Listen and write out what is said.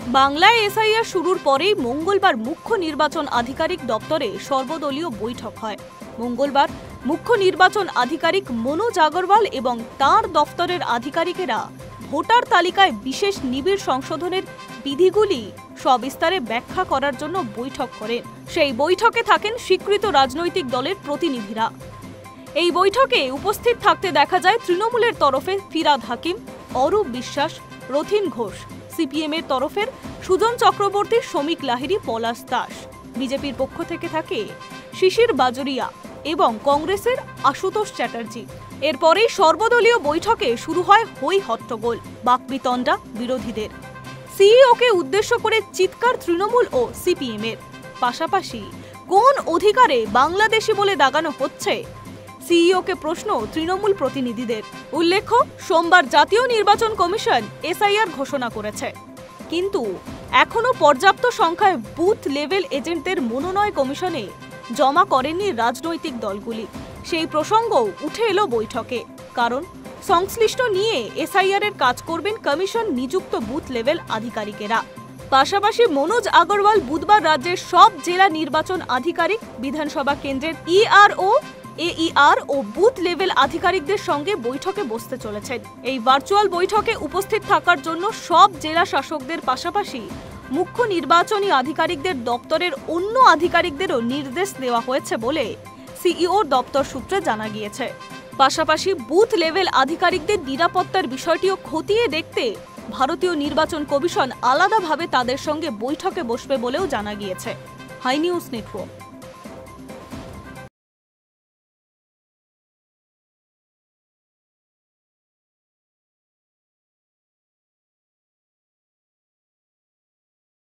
বাংলায় এসআইআর শুরুর পরেই মঙ্গলবার মুখ্য নির্বাচন আধিকারিক দপ্তরে সর্বদলীয় বৈঠক হয়। মঙ্গলবার মুখ্য নির্বাচন আধিকারিক মনোজ আগরওয়াল এবং তাঁর দপ্তরের আধিকারিকেরা ভোটার তালিকায় বিশেষ নিবিড় সংশোধনের বিধিগুলি সবিস্তারে ব্যাখ্যা করার জন্য বৈঠক করেন। সেই বৈঠকে থাকেন স্বীকৃত রাজনৈতিক দলের প্রতিনিধিরা। এই বৈঠকে উপস্থিত থাকতে দেখা যায় তৃণমূলের তরফে ফিরাদ হাকিম, অরূপ বিশ্বাস, রথীন ঘোষ, সিপিএম এর তরফের সুজন চক্রবর্তী, শ্রমিক লাহিড়ী, পলাশ দাস। বিজেপির পক্ষ থেকে থাকে শিশির বাজরিয়া এবং কংগ্রেসের আশুতোষ চ্যাটার্জি। এরপরেই সর্বদলীয় বৈঠকে শুরু হয় হই হট্টগোল, বাকবিতণ্ডা বিরোধীদের। সিইওকে উদ্দেশ্য করে চিৎকার তৃণমূল ও সিপিএম এর। পাশাপাশি কোন অধিকারে বাংলাদেশি বলে দাগানো হচ্ছে সিইওকে প্রশ্ন তৃণমূল প্রতিনিধিদের। উল্লেখ্য, সোমবার জাতীয় নির্বাচন কমিশন এসআইআর ঘোষণা করেছে, কিন্তু এখনো পর্যাপ্ত সংখ্যায় বুথ লেভেল এজেন্টদের মনোনয়ন কমিশনে জমা করেননি রাজনৈতিক দলগুলি। সেই প্রসঙ্গও উঠে এলো বৈঠকে, কারণ সংশ্লিষ্ট নিয়ে এসআইআর এর কাজ করবেন কমিশন নিযুক্ত বুথ লেভেল আধিকারিকেরা। পাশাপাশি মনোজ আগরওয়াল বুধবার রাজ্যের সব জেলা নির্বাচন আধিকারিক, বিধানসভা কেন্দ্রের ইআরও, এইআর ও বুথ লেভেল আধিকারিকদের সঙ্গে বৈঠকে বসতে চলেছেন। এই ভার্চুয়াল বৈঠকে উপস্থিত থাকার জন্য সব জেলা শাসকদের পাশাপাশি মুখ্য নির্বাচনী আধিকারিকদের দপ্তরের অন্য আধিকারিকদেরও নির্দেশ দেওয়া হয়েছে বলে সিইওর দপ্তর সূত্রে জানা গিয়েছে। পাশাপাশি বুথ লেভেল আধিকারিকদের নিরাপত্তার বিষয়টিও খতিয়ে দেখতে ভারতীয় নির্বাচন কমিশন আলাদাভাবে তাদের সঙ্গে বৈঠকে বসবে বলেও জানা গিয়েছে। Hi News network.